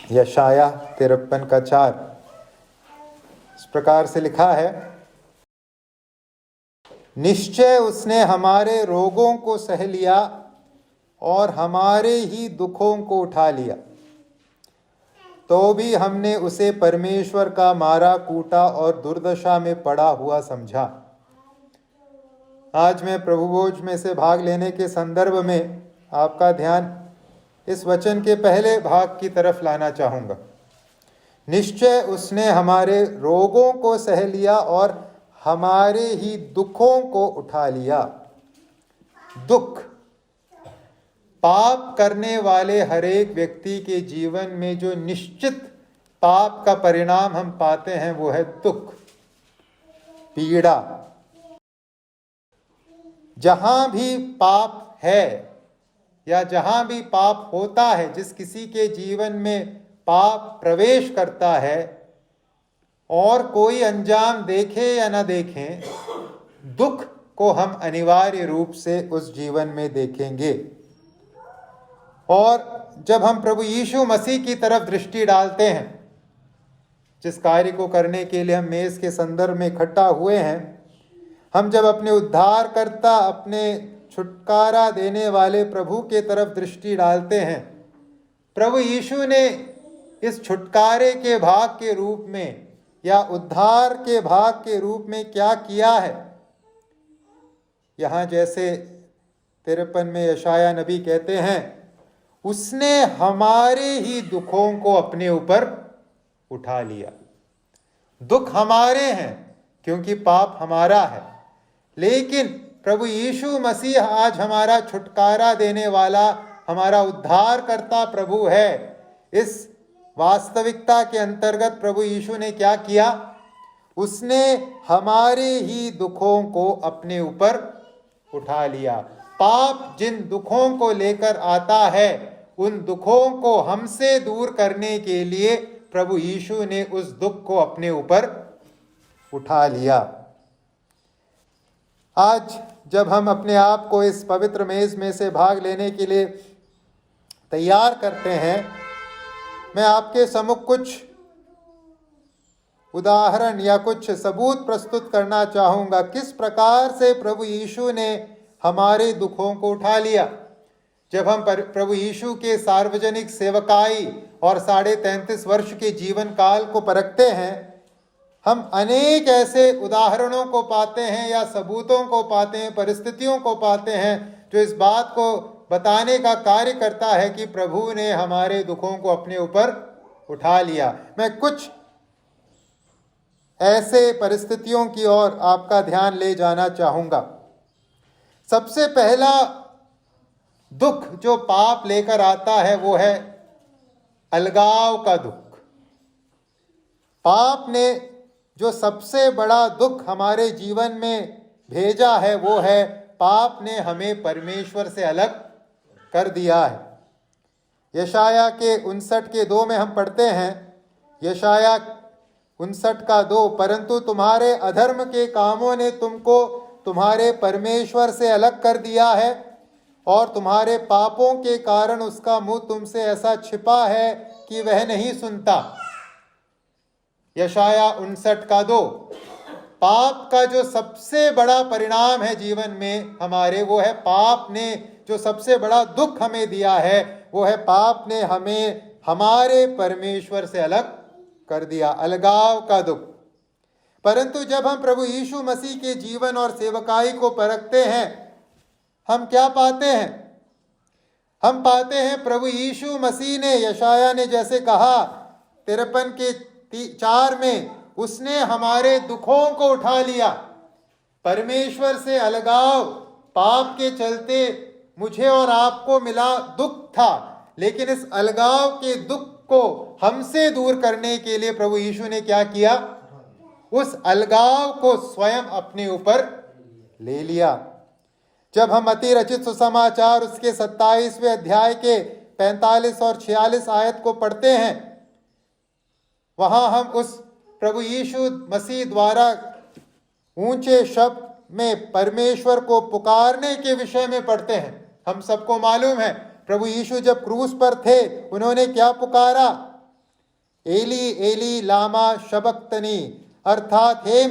यशाया 53 का 4 इस प्रकार से लिखा है, निश्चय उसने हमारे रोगों को सह लिया और हमारे ही दुखों को उठा लिया, तो भी हमने उसे परमेश्वर का मारा कूटा और दुर्दशा में पड़ा हुआ समझा। आज मैं प्रभु भोज में से भाग लेने के संदर्भ में आपका ध्यान इस वचन के पहले भाग की तरफ लाना चाहूँगा। निश्चय उसने हमारे रोगों को सह लिया और हमारे ही दुखों को उठा लिया। दुख, पाप करने वाले हर एक व्यक्ति के जीवन में जो निश्चित पाप का परिणाम हम पाते हैं वो है दुख, पीड़ा। जहां भी पाप है या जहां भी पाप होता है, जिस किसी के जीवन में पाप प्रवेश करता है, और कोई अंजाम देखे या ना देखें, दुख को हम अनिवार्य रूप से उस जीवन में देखेंगे। और जब हम प्रभु यीशु मसीह की तरफ दृष्टि डालते हैं, जिस कार्य को करने के लिए हम मेज के संदर्भ में इकट्ठा हुए हैं, हम जब अपने उद्धारकर्ता, अपने छुटकारा देने वाले प्रभु के तरफ दृष्टि डालते हैं, प्रभु यीशु ने इस छुटकारे के भाग के रूप में या उद्धार के भाग के रूप में क्या किया है। यहाँ जैसे 53 में यशाया नबी कहते हैं, उसने हमारे ही दुखों को अपने ऊपर उठा लिया। दुख हमारे हैं क्योंकि पाप हमारा है, लेकिन प्रभु यीशु मसीह आज हमारा छुटकारा देने वाला, हमारा उद्धार करता प्रभु है। इस वास्तविकता के अंतर्गत प्रभु यीशु ने क्या किया? उसने हमारे ही दुखों को अपने ऊपर उठा लिया। पाप जिन दुखों को लेकर आता है, उन दुखों को हमसे दूर करने के लिए प्रभु यीशु ने उस दुख को अपने ऊपर उठा लिया। आज जब हम अपने आप को इस पवित्र मेज में से भाग लेने के लिए तैयार करते हैं, मैं आपके सम्मुख कुछ उदाहरण या कुछ सबूत प्रस्तुत करना चाहूँगा, किस प्रकार से प्रभु यीशु ने हमारे दुखों को उठा लिया। जब हम प्रभु यीशु के सार्वजनिक सेवकाई और 33.5 वर्ष के जीवन काल को परखते हैं, हम अनेक ऐसे उदाहरणों को पाते हैं या सबूतों को पाते हैं, परिस्थितियों को पाते हैं, जो इस बात को बताने का कार्य करता है कि प्रभु ने हमारे दुखों को अपने ऊपर उठा लिया। मैं कुछ ऐसे परिस्थितियों की ओर आपका ध्यान ले जाना चाहूँगा। सबसे पहला दुख जो पाप लेकर आता है वो है अलगाव का दुख। पाप ने जो सबसे बड़ा दुख हमारे जीवन में भेजा है वो है, पाप ने हमें परमेश्वर से अलग कर दिया है। यशाया के 59 के 2 में हम पढ़ते हैं, यशाया 59 का 2, परंतु तुम्हारे अधर्म के कामों ने तुमको तुम्हारे परमेश्वर से अलग कर दिया है, और तुम्हारे पापों के कारण उसका मुंह तुमसे ऐसा छिपा है कि वह नहीं सुनता। यशाया 59 का 2। पाप का जो सबसे बड़ा परिणाम है जीवन में हमारे, वो है पाप ने जो सबसे बड़ा दुख हमें दिया है, वो है पाप ने हमें हमारे परमेश्वर से अलग कर दिया, अलगाव का दुख। परंतु जब हम प्रभु यीशु मसीह के जीवन और सेवकाई को परखते हैं, हम क्या पाते हैं? हम पाते हैं प्रभु यीशु मसीह ने, यशाया ने जैसे कहा 53 के 4 में, उसने हमारे दुखों को उठा लिया। परमेश्वर से अलगाव पाप के चलते मुझे और आपको मिला दुख था, लेकिन इस अलगाव के दुख को हमसे दूर करने के लिए प्रभु यीशु ने क्या किया? उस अलगाव को स्वयं अपने ऊपर ले लिया। जब हम मत्ती रचित सुसमाचार उसके 27वें अध्याय के 45 और 46 आयत को पढ़ते हैं, वहां हम उस प्रभु यीशु मसीह द्वारा ऊंचे शब्द में परमेश्वर को पुकारने के विषय में पढ़ते हैं। हम सबको मालूम है प्रभु यीशु जब क्रूस पर थे, उन्होंने क्या पुकारा? एली एली लामा शबक्तनी, अर्थात हे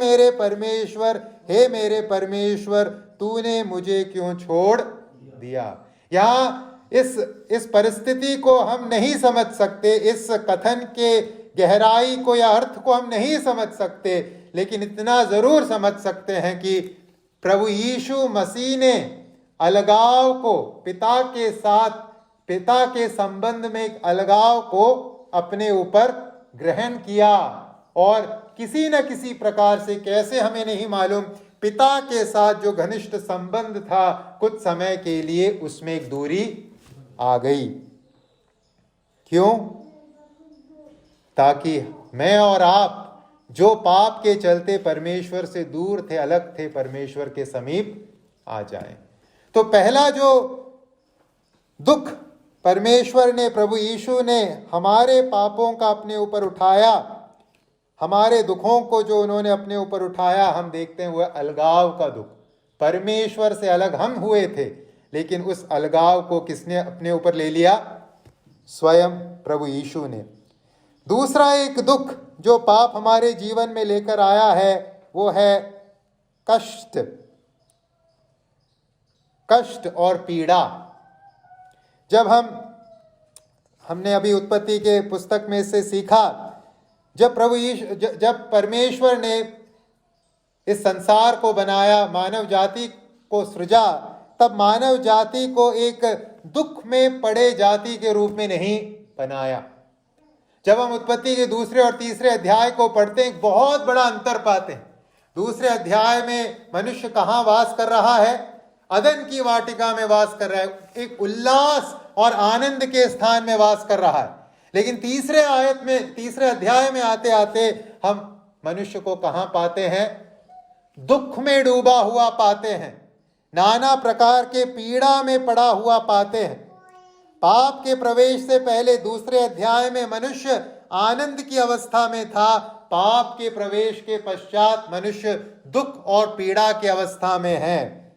मेरे परमेश्वर तूने मुझे क्यों छोड़ दिया। यहाँ इस परिस्थिति को हम नहीं समझ सकते, इस कथन के गहराई को या अर्थ को हम नहीं समझ सकते, लेकिन इतना जरूर समझ सकते हैं कि प्रभु यीशु मसीह ने अलगाव को पिता के संबंध में एक अलगाव को अपने ऊपर ग्रहण किया, और किसी न किसी प्रकार से, कैसे हमें नहीं मालूम, पिता के साथ जो घनिष्ठ संबंध था कुछ समय के लिए उसमें एक दूरी आ गई। क्यों? ताकि मैं और आप जो पाप के चलते परमेश्वर से दूर थे, अलग थे, परमेश्वर के समीप आ जाएं। तो पहला जो दुख परमेश्वर ने, प्रभु यीशु ने हमारे पापों का अपने ऊपर उठाया, हमारे दुखों को जो उन्होंने अपने ऊपर उठाया, हम देखते हैं वह अलगाव का दुख। परमेश्वर से अलग हम हुए थे, लेकिन उस अलगाव को किसने अपने ऊपर ले लिया? स्वयं प्रभु यीशु ने। दूसरा एक दुख जो पाप हमारे जीवन में लेकर आया है वो है कष्ट और पीड़ा। जब हमने अभी उत्पत्ति के पुस्तक में से सीखा, जब परमेश्वर ने इस संसार को बनाया, मानव जाति को सृजा, तब मानव जाति को एक दुख में पड़े जाति के रूप में नहीं बनाया। जब हम उत्पत्ति के दूसरे और तीसरे अध्याय को पढ़ते हैं, बहुत बड़ा अंतर पाते हैं। दूसरे अध्याय में मनुष्य कहाँ वास कर रहा है? अदन की वाटिका में वास कर रहा है, एक उल्लास और आनंद के स्थान में वास कर रहा है। लेकिन तीसरे अध्याय में आते आते हम मनुष्य को कहाँ पाते हैं? दुख में डूबा हुआ पाते हैं, नाना प्रकार के पीड़ा में पड़ा हुआ पाते हैं। पाप के प्रवेश से पहले दूसरे अध्याय में मनुष्य आनंद की अवस्था में था, पाप के प्रवेश के पश्चात मनुष्य दुख और पीड़ा की अवस्था में है।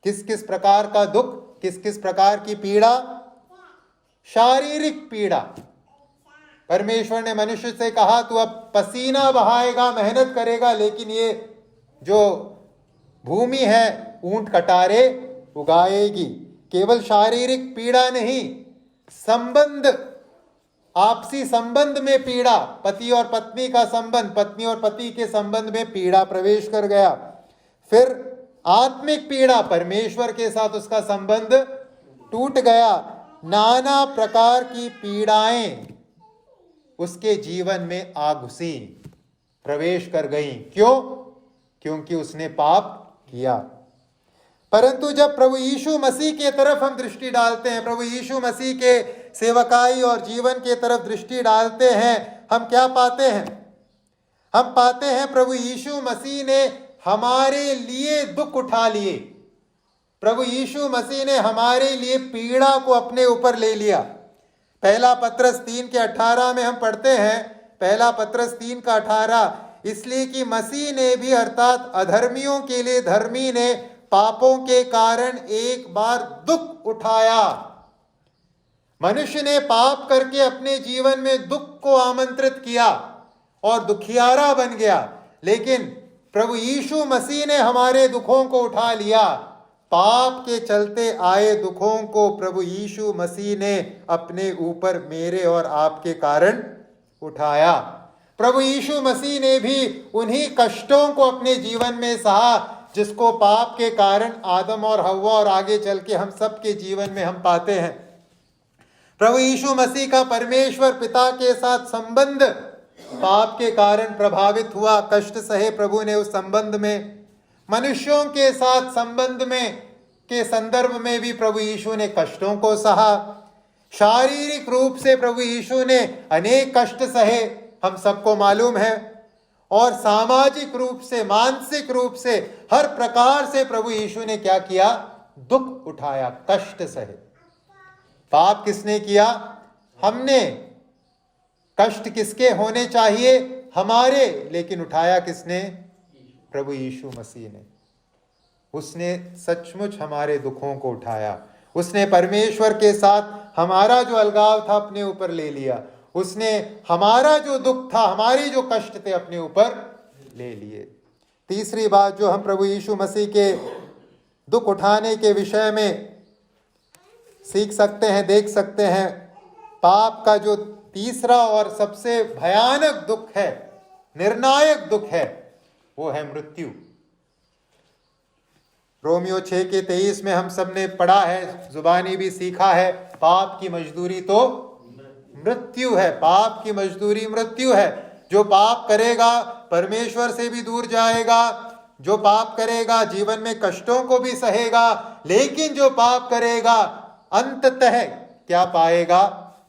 किस किस प्रकार का दुख, किस किस प्रकार की पीड़ा? शारीरिक पीड़ा। परमेश्वर ने मनुष्य से कहा तू अब पसीना बहाएगा, मेहनत करेगा, लेकिन ये जो भूमि है ऊंट कटारे उगाएगी। केवल शारीरिक पीड़ा नहीं, संबंध, आपसी संबंध में पीड़ा, पति और पत्नी का संबंध, पत्नी और पति के संबंध में पीड़ा प्रवेश कर गया। फिर आत्मिक पीड़ा, परमेश्वर के साथ उसका संबंध टूट गया। नाना प्रकार की पीड़ाएं उसके जीवन में आ घुसी, प्रवेश कर गई। क्यों? क्योंकि उसने पाप किया। परंतु जब प्रभु यीशु मसीह के तरफ हम दृष्टि डालते हैं, प्रभु यीशु मसीह के सेवकाई और जीवन के तरफ दृष्टि डालते हैं, हम क्या पाते हैं? हम पाते हैं प्रभु यीशु मसीह ने हमारे लिए दुख उठा लिए। प्रभु यीशु मसीह ने हमारे लिए पीड़ा को अपने ऊपर ले लिया। पहला पत्रस 3:18 में हम पढ़ते हैं, पहला पत्रस 3:18, इसलिए कि मसीह ने भी, अर्थात अधर्मियों के लिए धर्मी ने, पापों के कारण एक बार दुख उठाया। मनुष्य ने पाप करके अपने जीवन में दुख को आमंत्रित किया और दुखियारा बन गया, लेकिन प्रभु यीशु मसीह ने हमारे दुखों को उठा लिया। पाप के चलते आए दुखों को प्रभु यीशु मसीह ने अपने ऊपर मेरे और आपके कारण उठाया। प्रभु यीशु मसीह ने भी उन्हीं कष्टों को अपने जीवन में सहा जिसको पाप के कारण आदम और हव्वा और आगे चल के हम सब के जीवन में हम पाते हैं। प्रभु यीशु मसीह का परमेश्वर पिता के साथ संबंध पाप के कारण प्रभावित हुआ, कष्ट सहे प्रभु ने उस संबंध में। मनुष्यों के साथ संबंध में के संदर्भ में भी प्रभु यीशु ने कष्टों को सहा। शारीरिक रूप से प्रभु यीशु ने अनेक कष्ट सहे, हम सबको मालूम है। और सामाजिक रूप से, मानसिक रूप से, हर प्रकार से प्रभु यीशु ने क्या किया? दुख उठाया, कष्ट सहे। पाप किसने किया? हमने। कष्ट किसके होने चाहिए? हमारे। लेकिन उठाया किसने? प्रभु यीशु मसीह ने। उसने सचमुच हमारे दुखों को उठाया। उसने परमेश्वर के साथ हमारा जो अलगाव था अपने ऊपर ले लिया। उसने हमारा जो दुख था, हमारे जो कष्ट थे, अपने ऊपर ले लिए। तीसरी बात जो हम प्रभु यीशु मसीह के दुख उठाने के विषय में सीख सकते हैं, देख सकते हैं, पाप का जो तीसरा और सबसे भयानक दुख है, निर्णायक दुख है, वो है मृत्यु। रोमियो 6:23 में हम सब ने पढ़ा है, जुबानी भी सीखा है, पाप की मजदूरी तो मृत्यु है। पाप की मजदूरी मृत्यु है। जो पाप करेगा परमेश्वर से भी दूर जाएगा, जो पाप करेगा जीवन में कष्टों को भी सहेगा, लेकिन जो पाप करेगा अंततः क्या पाएगा?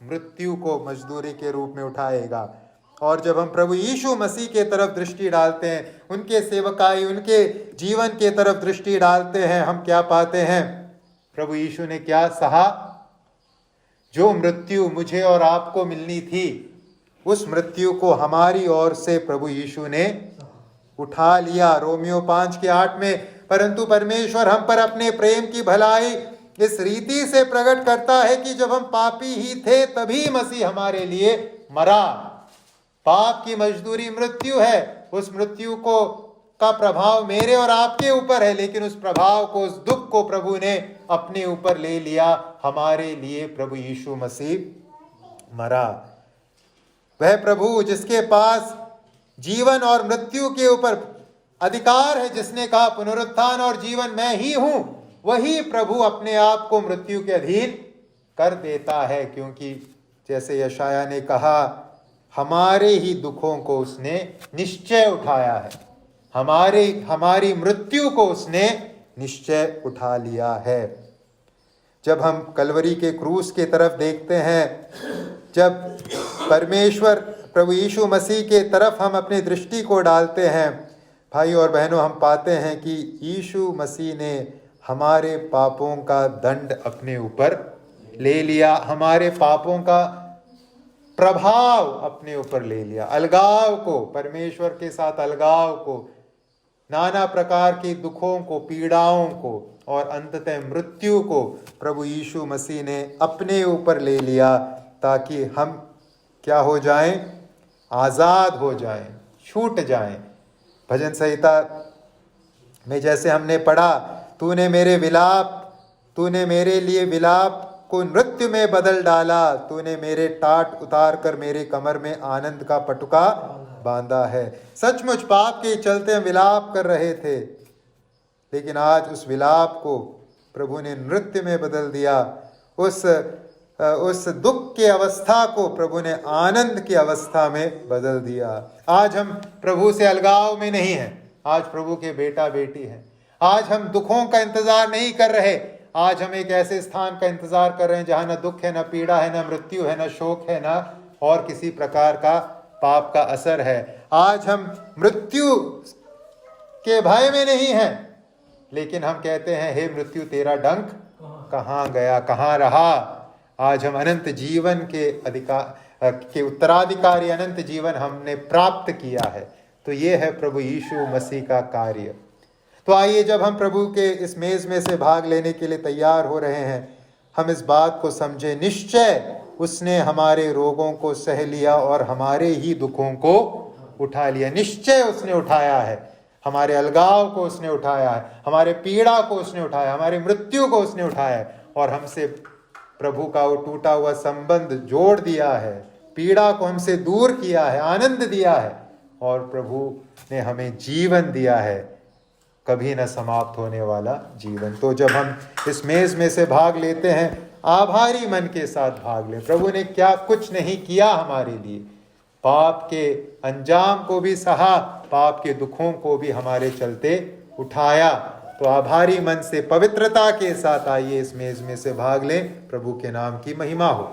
मृत्यु को मजदूरी के रूप में उठाएगा। और जब हम प्रभु यीशु मसीह के तरफ दृष्टि डालते हैं, उनके सेवकाई, उनके जीवन के तरफ दृष्टि डालते हैं, हम क्या पाते हैं? प्रभु यीशु ने क्या सहा? जो मृत्यु मुझे और आपको मिलनी थी, उस मृत्यु को हमारी ओर से प्रभु यीशु ने उठा लिया। रोमियो 5:8 में, परंतु परमेश्वर हम पर अपने प्रेम की भलाई इस रीति से प्रकट करता है कि जब हम पापी ही थे तभी मसीह हमारे लिए मरा। पाप की मजदूरी मृत्यु है। उस मृत्यु को का प्रभाव मेरे और आपके ऊपर है, लेकिन उस प्रभाव को, उस दुख को प्रभु ने अपने ऊपर ले लिया। हमारे लिए प्रभु यीशु मसीह मरा। वह प्रभु जिसके पास जीवन और मृत्यु के ऊपर अधिकार है, जिसने कहा पुनरुत्थान और जीवन मैं ही हूं, वही प्रभु अपने आप को मृत्यु के अधीन कर देता है। क्योंकि जैसे यशाया ने कहा, हमारे ही दुखों को उसने निश्चय उठाया है, हमारी मृत्यु को उसने निश्चय उठा लिया है। जब हम कलवरी के क्रूस के तरफ देखते हैं, जब परमेश्वर प्रभु यीशु मसीह के तरफ हम अपनी दृष्टि को डालते हैं, भाई और बहनों, हम पाते हैं कि यीशु मसीह ने हमारे पापों का दंड अपने ऊपर ले लिया, हमारे पापों का प्रभाव अपने ऊपर ले लिया। अलगाव को, परमेश्वर के साथ अलगाव को, नाना प्रकार के दुखों को, पीड़ाओं को और अंततः मृत्यु को प्रभु यीशु मसीह ने अपने ऊपर ले लिया, ताकि हम क्या हो जाएं? आजाद हो जाएं, छूट जाएं। भजन संहिता में जैसे हमने पढ़ा, तूने मेरे लिए विलाप को नृत्य में बदल डाला, तूने मेरे टाट उतार कर मेरे कमर में आनंद का पटुका बांधा है। सचमुच पाप के चलते हम विलाप कर रहे थे, लेकिन आज उस विलाप को प्रभु ने नृत्य में बदल दिया। उस दुख की अवस्था को प्रभु ने आनंद की अवस्था में बदल दिया। आज हम प्रभु से अलगाव में नहीं हैं, आज प्रभु के बेटा बेटी हैं। आज हम दुखों का इंतजार नहीं कर रहे, आज हम एक ऐसे स्थान का इंतजार कर रहे हैं जहां न दुख है, न पीड़ा है, न मृत्यु है, न शोक है, न और किसी प्रकार का पाप का असर है। आज हम मृत्यु के भय में नहीं हैं, लेकिन हम कहते हैं, हे मृत्यु तेरा डंक कहाँ गया, कहाँ रहा। आज हम अनंत जीवन के उत्तराधिकारी, अनंत जीवन हमने प्राप्त किया है। तो ये है प्रभु यीशु मसीह का कार्य। तो आइए, जब हम प्रभु के इस मेज में से भाग लेने के लिए तैयार हो रहे हैं, हम इस बात को समझे, निश्चय उसने हमारे रोगों को सह लिया और हमारे ही दुखों को उठा लिया। निश्चय उसने उठाया है, हमारे अलगाव को उसने उठाया है, हमारे पीड़ा को उसने उठाया, हमारी मृत्यु को उसने उठाया है, और हमसे प्रभु का वो टूटा हुआ संबंध जोड़ दिया है, पीड़ा को हमसे दूर किया है, आनंद दिया है, और प्रभु ने हमें जीवन दिया है, कभी न समाप्त होने वाला जीवन। तो जब हम इस मेज में से भाग लेते हैं, आभारी मन के साथ भाग ले। प्रभु ने क्या कुछ नहीं किया हमारे लिए, पाप के अंजाम को भी सहा, पाप के दुखों को भी हमारे चलते उठाया। तो आभारी मन से, पवित्रता के साथ आइए इस मेज में से भाग लें। प्रभु के नाम की महिमा हो।